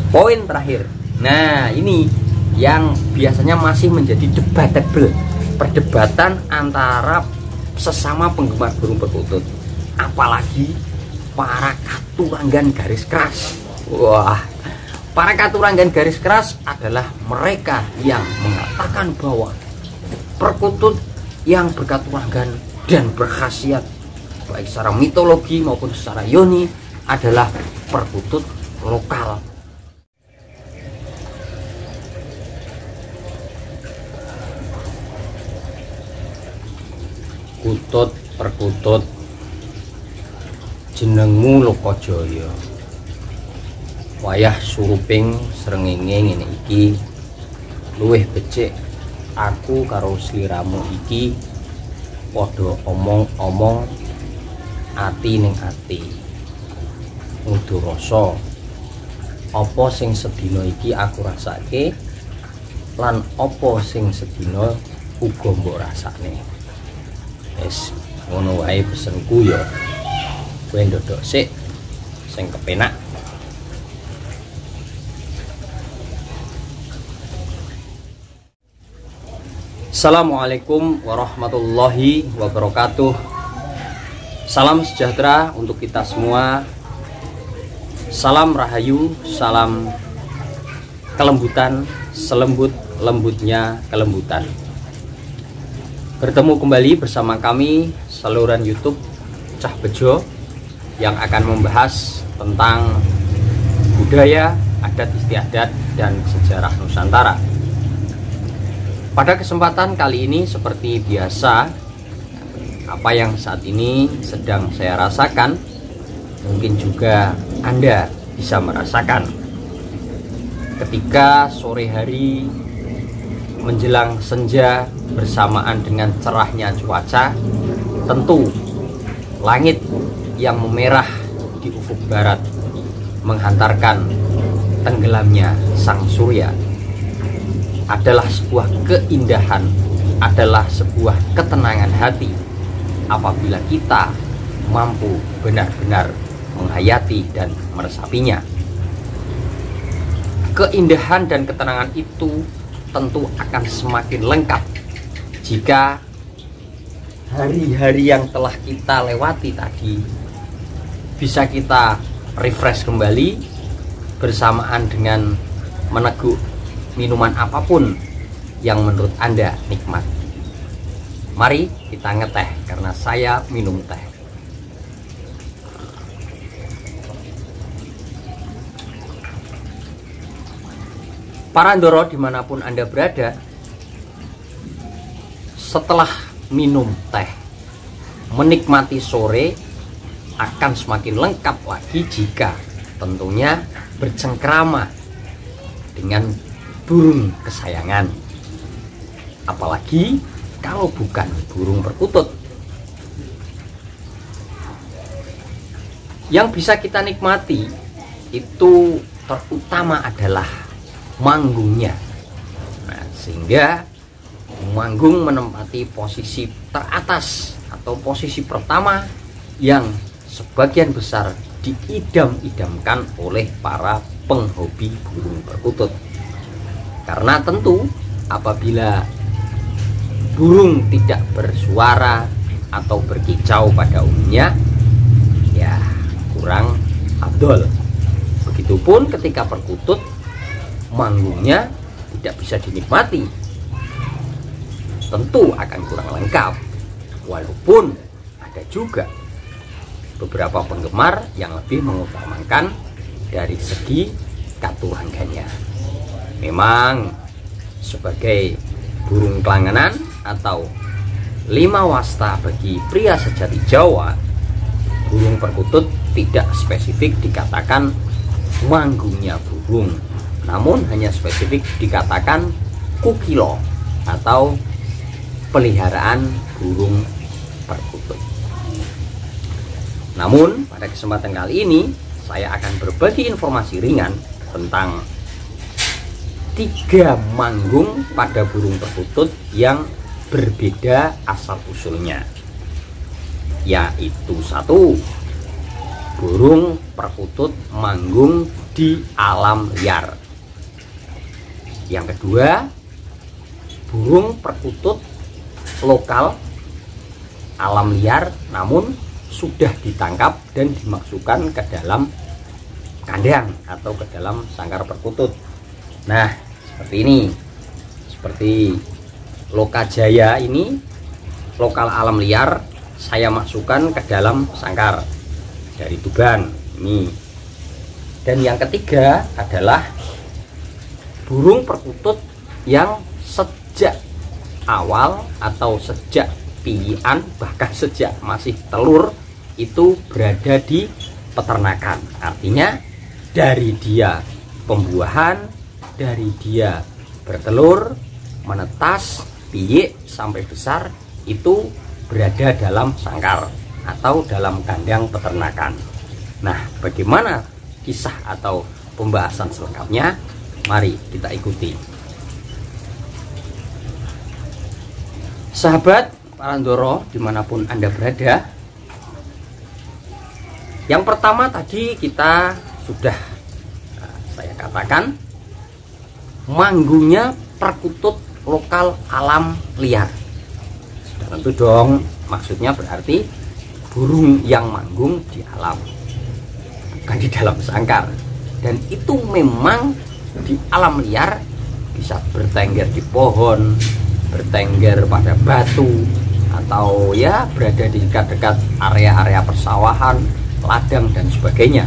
Poin terakhir. Nah, ini yang biasanya masih menjadi debatable, perdebatan antara sesama penggemar burung perkutut, apalagi para katuranggan garis keras. Wah, para katuranggan garis keras adalah mereka yang mengatakan bahwa perkutut yang berkaturanggan dan berkhasiat baik secara mitologi maupun secara yoni adalah perkutut lokal. Kutut perkutut jenengmu Lokajaya, wayah suruping srengenge ngene iki luwih becik aku karo sliramu iki padha omong-omong ati ning ati. Ngudu rasa apa sing sedina iki aku rasake lan apa sing sedina uga mbok rasane. Wis ngono wae pesenku ya. Kowe ndodok sik sing kepenak. Assalamualaikum warahmatullahi wabarakatuh. Salam sejahtera untuk kita semua. Salam rahayu, salam kelembutan, selembut-lembutnya kelembutan. Bertemu kembali bersama kami saluran YouTube Cah Bejo yang akan membahas tentang budaya, adat istiadat, dan sejarah Nusantara. Pada kesempatan kali ini seperti biasa, apa yang saat ini sedang saya rasakan mungkin juga Anda bisa merasakan. Ketika sore hari menjelang senja bersamaan dengan cerahnya cuaca, tentu langit yang memerah di ufuk barat menghantarkan tenggelamnya sang surya adalah sebuah keindahan, adalah sebuah ketenangan hati apabila kita mampu benar-benar menghayati dan meresapinya. Keindahan dan ketenangan itu tentu akan semakin lengkap jika hari-hari yang telah kita lewati tadi bisa kita refresh kembali bersamaan dengan meneguk minuman apapun yang menurut Anda nikmat. Mari kita ngeteh karena saya minum teh. Para ndoro dimanapun Anda berada, setelah minum teh, menikmati sore akan semakin lengkap lagi jika tentunya bercengkrama dengan burung kesayangan. Apalagi kalau bukan burung perkutut. Yang bisa kita nikmati itu terutama adalah manggungnya. Nah, sehingga manggung menempati posisi teratas atau posisi pertama yang sebagian besar diidam-idamkan oleh para penghobi burung perkutut. Karena tentu apabila burung tidak bersuara atau berkicau pada umumnya, ya kurang afdol. Begitupun ketika perkutut, manggungnya tidak bisa dinikmati, tentu akan kurang lengkap. Walaupun ada juga beberapa penggemar yang lebih mengutamakan dari segi katuranggannya. Memang sebagai burung kelangenan atau lima wasta bagi pria sejati Jawa, burung perkutut tidak spesifik dikatakan manggungnya burung, namun hanya spesifik dikatakan kukilo atau peliharaan burung perkutut. Namun pada kesempatan kali ini saya akan berbagi informasi ringan tentang 3 manggung pada burung perkutut yang berbeda asal usulnya, yaitu 1. Burung perkutut manggung di alam liar. Yang kedua, burung perkutut lokal alam liar namun sudah ditangkap dan dimasukkan ke dalam kandang atau ke dalam sangkar perkutut. Nah, seperti ini. Seperti Lokajaya ini, lokal alam liar, saya masukkan ke dalam sangkar dari Tuban ini. Dan yang ketiga adalah burung perkutut yang sejak awal atau sejak piyian, bahkan sejak masih telur itu berada di peternakan. Artinya dari dia pembuahan, dari dia bertelur, menetas, piyik sampai besar itu berada dalam sangkar atau dalam kandang peternakan. Nah, bagaimana kisah atau pembahasan selengkapnya? Mari kita ikuti. Sahabat Parandoro dimanapun Anda berada, yang pertama tadi kita sudah saya katakan manggungnya perkutut lokal alam liar. Sudah tentu dong, maksudnya berarti burung yang manggung di alam, bukan di dalam sangkar. Dan itu memang di alam liar, bisa bertengger di pohon, bertengger pada batu, atau ya berada di dekat-dekat area-area persawahan, ladang dan sebagainya.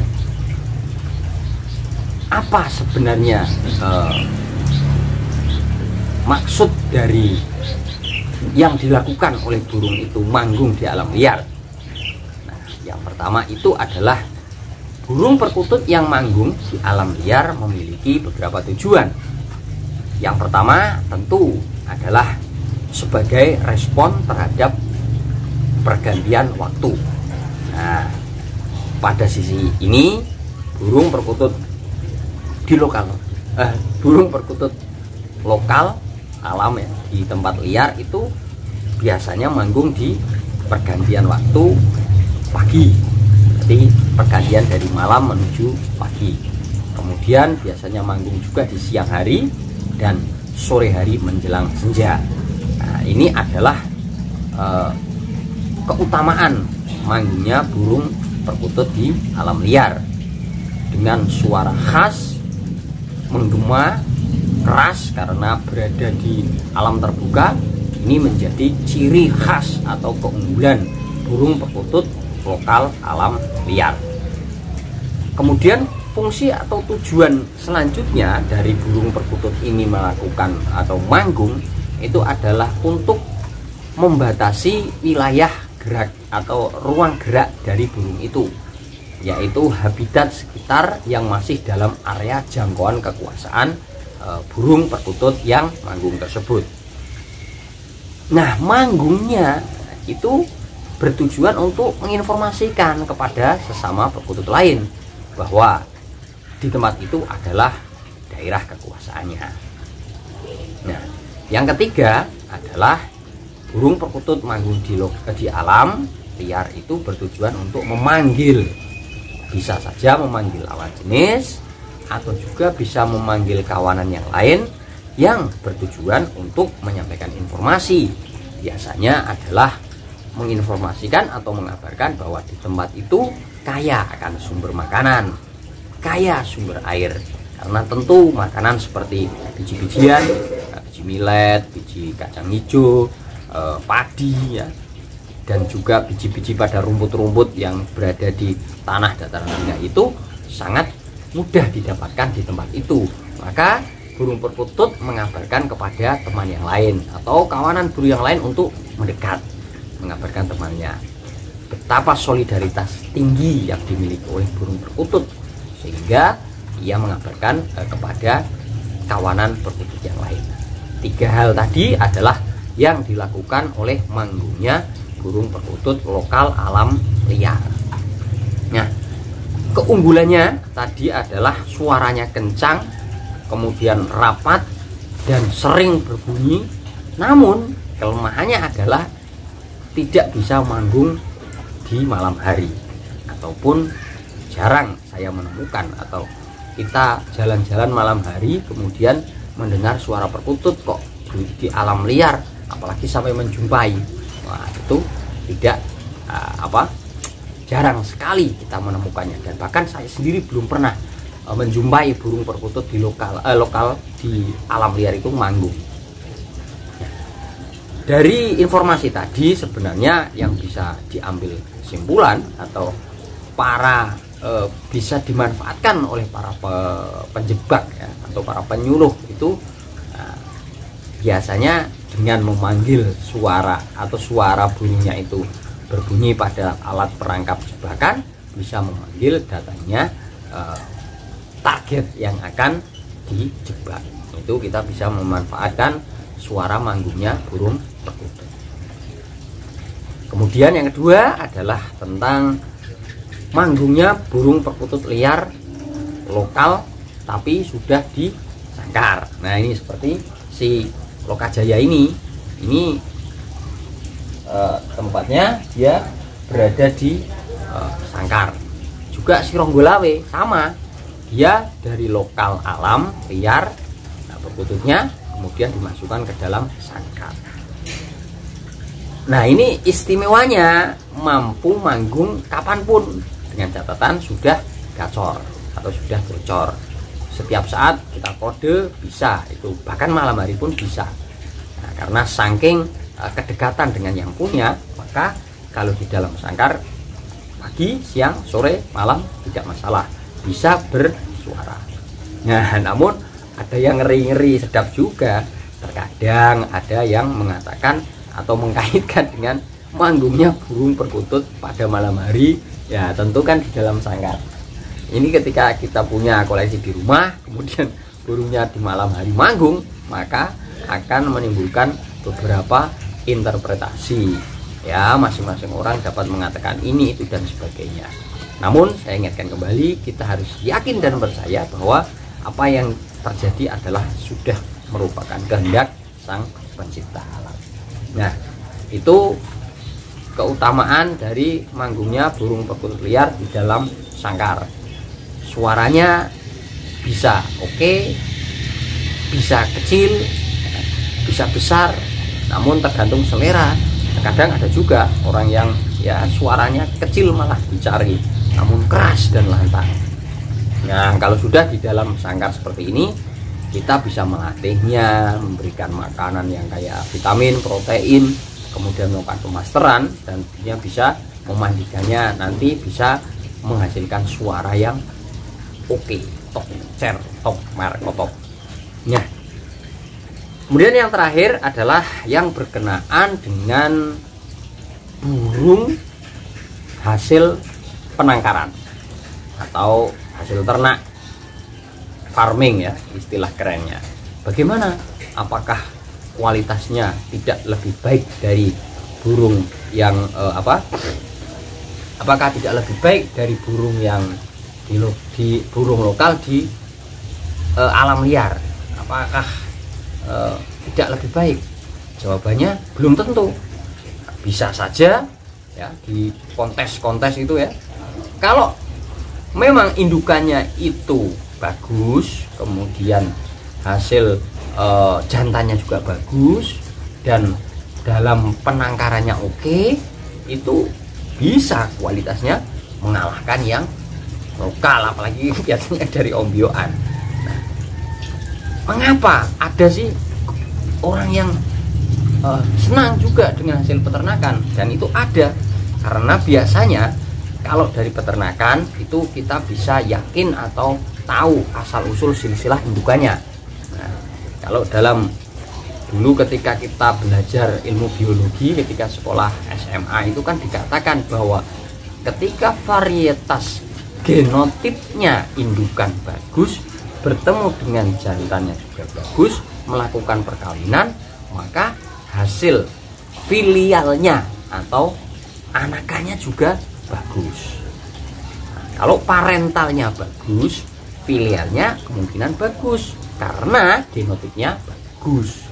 Apa sebenarnya maksud dari yang dilakukan oleh burung itu manggung di alam liar? Nah, yang pertama itu adalah burung perkutut yang manggung di alam liar memiliki beberapa tujuan. Yang pertama tentu adalah sebagai respon terhadap pergantian waktu. Nah, pada sisi ini burung perkutut lokal alam ya, di tempat liar itu biasanya manggung di pergantian waktu pagi. Jadi pergantian dari malam menuju pagi. Kemudian biasanya manggung juga di siang hari dan sore hari menjelang senja. Nah, ini adalah keutamaan manggungnya burung perkutut di alam liar, dengan suara khas, menggema keras karena berada di alam terbuka. Ini menjadi ciri khas atau keunggulan burung perkutut lokal alam liar. Kemudian fungsi atau tujuan selanjutnya dari burung perkutut ini melakukan atau manggung itu adalah untuk membatasi wilayah gerak atau ruang gerak dari burung itu, yaitu habitat sekitar yang masih dalam area jangkauan kekuasaan burung perkutut yang manggung tersebut. Nah, manggungnya itu bertujuan untuk menginformasikan kepada sesama perkutut lain bahwa di tempat itu adalah daerah kekuasaannya. Nah, yang ketiga adalah burung perkutut manggung di alam liar itu bertujuan untuk memanggil. Bisa saja memanggil lawan jenis atau juga bisa memanggil kawanan yang lain yang bertujuan untuk menyampaikan informasi. Biasanya adalah menginformasikan atau mengabarkan bahwa di tempat itu kaya akan sumber makanan, kaya sumber air. Karena tentu makanan seperti biji-bijian, biji millet, biji kacang hijau, padi ya, dan juga biji-biji pada rumput-rumput yang berada di tanah dataran rendah itu sangat mudah didapatkan di tempat itu. Maka burung perkutut mengabarkan kepada teman yang lain atau kawanan burung yang lain untuk mendekat, mengabarkan temannya. Betapa solidaritas tinggi yang dimiliki oleh burung perkutut sehingga ia mengabarkan kepada kawanan perkutut yang lain. Tiga hal tadi adalah yang dilakukan oleh manggungnya burung perkutut lokal alam liar. Nah, keunggulannya tadi adalah suaranya kencang, kemudian rapat dan sering berbunyi. Namun kelemahannya adalah tidak bisa manggung di malam hari, ataupun jarang saya menemukan atau kita jalan-jalan malam hari kemudian mendengar suara perkutut kok di alam liar, apalagi sampai menjumpai. Wah, itu tidak jarang sekali kita menemukannya, dan bahkan saya sendiri belum pernah menjumpai burung perkutut di lokal di alam liar itu manggung. Dari informasi tadi sebenarnya yang bisa diambil kesimpulan atau bisa dimanfaatkan oleh para penjebak ya, atau para penyuluh itu biasanya dengan memanggil suara atau suara burungnya itu berbunyi pada alat perangkap jebakan, bisa memanggil datangnya target yang akan dijebak. Itu kita bisa memanfaatkan suara manggungnya burung perkutut. Kemudian yang kedua adalah tentang manggungnya burung perkutut liar lokal tapi sudah disangkar. Nah, ini seperti si Lokajaya ini tempatnya dia berada di sangkar. Juga si Ronggolawe sama, dia dari lokal alam liar, nah, perkututnya kemudian dimasukkan ke dalam sangkar. Nah, ini istimewanya mampu manggung kapanpun dengan catatan sudah gacor atau sudah bocor. Setiap saat kita kode bisa, itu bahkan malam hari pun bisa. Nah, karena saking kedekatan dengan yang punya, maka kalau di dalam sangkar pagi, siang, sore, malam tidak masalah, bisa bersuara. Nah, namun ada yang ngeri-ngeri sedap juga. Terkadang ada yang mengatakan atau mengkaitkan dengan manggungnya burung perkutut pada malam hari. Ya, tentu kan di dalam sangkar. Ini ketika kita punya koleksi di rumah, kemudian burungnya di malam hari manggung, maka akan menimbulkan beberapa interpretasi. Ya, masing-masing orang dapat mengatakan ini, itu, dan sebagainya. Namun, saya ingatkan kembali, kita harus yakin dan percaya bahwa apa yang terjadi adalah sudah merupakan kehendak Sang Pencipta alam. Nah, itu keutamaan dari manggungnya burung perkutut liar di dalam sangkar. Suaranya bisa oke, bisa kecil, bisa besar, namun tergantung selera. Terkadang ada juga orang yang ya suaranya kecil malah dicari, namun keras dan lantang. Nah, kalau sudah di dalam sangkar seperti ini, kita bisa melatihnya, memberikan makanan yang kayak vitamin, protein, kemudian melakukan pemasteran, dan dia bisa memandikannya, nanti bisa menghasilkan suara yang oke, tok, cer, tok, mer, kotok. Nah, kemudian yang terakhir adalah yang berkenaan dengan burung hasil penangkaran atau hasil ternak, farming ya, istilah kerennya. Bagaimana? Apakah kualitasnya tidak lebih baik dari burung yang apakah tidak lebih baik dari burung yang di burung lokal di alam liar? Apakah tidak lebih baik? Jawabannya belum tentu. Bisa saja ya, di kontes-kontes itu ya, kalau memang indukannya itu bagus, kemudian hasil jantannya juga bagus, dan dalam penangkarannya oke, itu bisa kualitasnya mengalahkan yang lokal, apalagi biasanya dari ombyoan. Nah, mengapa ada sih orang yang senang juga dengan hasil peternakan? Dan itu ada karena biasanya kalau dari peternakan itu kita bisa yakin atau tahu asal usul silsilah indukannya. Nah, kalau dulu ketika kita belajar ilmu biologi ketika sekolah SMA itu kan dikatakan bahwa ketika varietas genotipnya indukan bagus, bertemu dengan jantannya juga bagus, melakukan perkawinan, maka hasil filialnya atau anakannya juga bagus. Nah, kalau parentalnya bagus, filialnya kemungkinan bagus karena genotipnya bagus.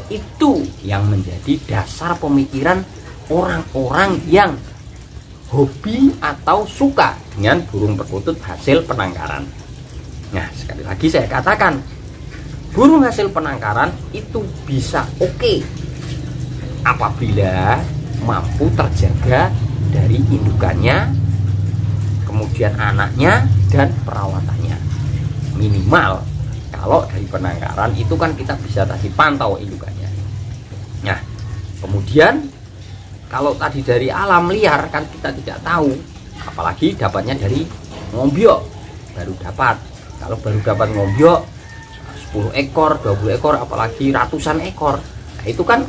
Itu yang menjadi dasar pemikiran orang-orang yang hobi atau suka dengan burung perkutut hasil penangkaran. Sekali lagi saya katakan, burung hasil penangkaran itu bisa oke apabila mampu terjaga dari indukannya, kemudian anaknya, dan perawatannya. Minimal kalau dari penangkaran itu kan kita bisa tadi pantau indukannya. Nah, kemudian kalau tadi dari alam liar kan kita tidak tahu, apalagi dapatnya dari ngombyok baru dapat. Kalau baru dapat ngombyok 10 ekor, 20 ekor, apalagi ratusan ekor, nah itu kan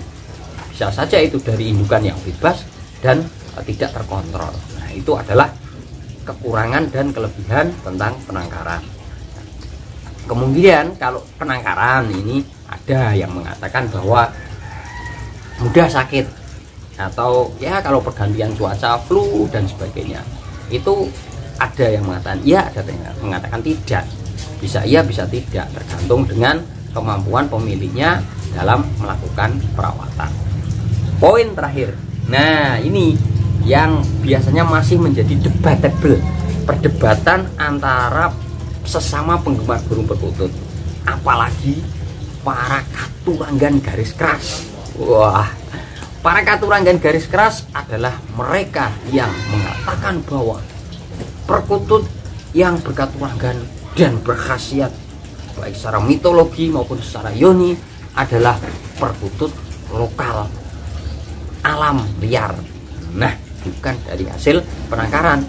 bisa saja itu dari indukan yang bebas dan tidak terkontrol. Nah, itu adalah kekurangan dan kelebihan tentang penangkaran. Kemudian kalau penangkaran ini ada yang mengatakan bahwa mudah sakit, atau ya kalau pergantian cuaca, flu dan sebagainya. Itu ada yang mengatakan iya, ada yang mengatakan tidak. Bisa iya, bisa tidak, tergantung dengan kemampuan pemiliknya dalam melakukan perawatan. Poin terakhir, nah ini yang biasanya masih menjadi debatable, perdebatan antara sesama penggemar burung perkutut, apalagi para katuranggan garis keras. Wah, para katuranggan garis keras adalah mereka yang mengatakan bahwa perkutut yang berkaturanggan dan berkhasiat baik secara mitologi maupun secara yoni adalah perkutut lokal alam liar. Nah, bukan dari hasil penangkaran.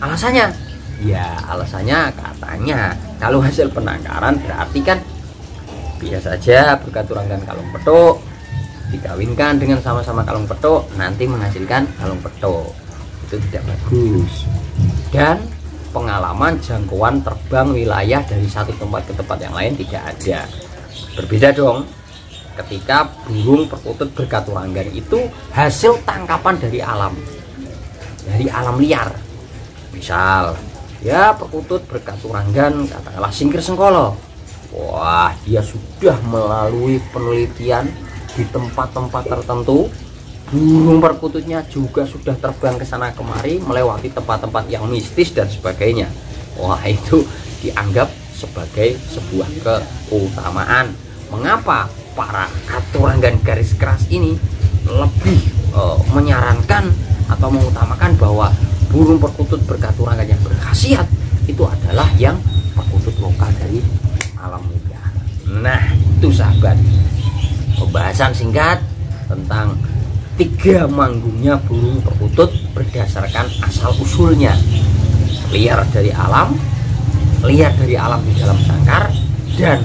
Alasannya? Ya, alasannya katanya kalau hasil penangkaran berarti kan bisa saja berkaturanggan kalung petuk dikawinkan dengan sama-sama kalung petuk, nanti menghasilkan kalung petuk. Itu tidak bagus. Dan pengalaman jangkauan terbang wilayah dari satu tempat ke tempat yang lain tidak ada. Berbeda dong ketika burung perkutut berkaturanggan itu hasil tangkapan dari alam liar. Misal ya perkutut berkaturanggan katakanlah singkir sengkolo. Wah, dia sudah melalui penelitian di tempat-tempat tertentu. Burung perkututnya juga sudah terbang ke sana kemari, melewati tempat-tempat yang mistis dan sebagainya. Wah, itu dianggap sebagai sebuah keutamaan. Mengapa para katuranggan garis keras ini lebih menyarankan atau mengutamakan bahwa burung perkutut berkaturanggan yang berkhasiat itu adalah yang perkutut lokal dari alam liar. Nah, itu sahabat, pembahasan singkat tentang 3 manggungnya burung perkutut berdasarkan asal usulnya. Liar dari alam di dalam sangkar, dan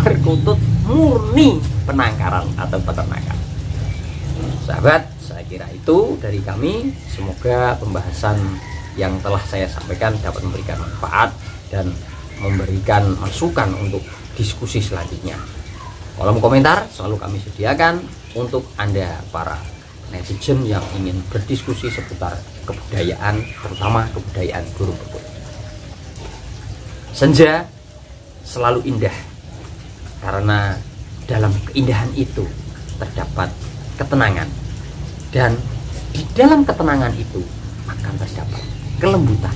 perkutut murni penangkaran atau peternakan. Sahabat, saya kira itu dari kami. Semoga pembahasan yang telah saya sampaikan dapat memberikan manfaat dan memberikan masukan untuk diskusi selanjutnya. Kolom komentar selalu kami sediakan untuk Anda para netizen yang ingin berdiskusi seputar kebudayaan, terutama kebudayaan burung perkutut. Senja selalu indah karena dalam keindahan itu terdapat ketenangan, dan di dalam ketenangan itu akan terdapat kelembutan.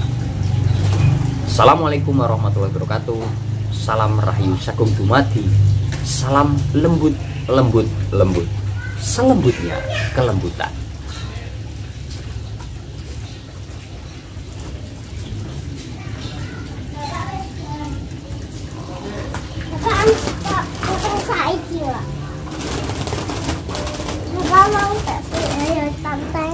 Assalamualaikum warahmatullahi wabarakatuh. Salam rahayu sagung dumadi. Salam lembut, selembutnya kelembutan. Kalau mau tak saya santai.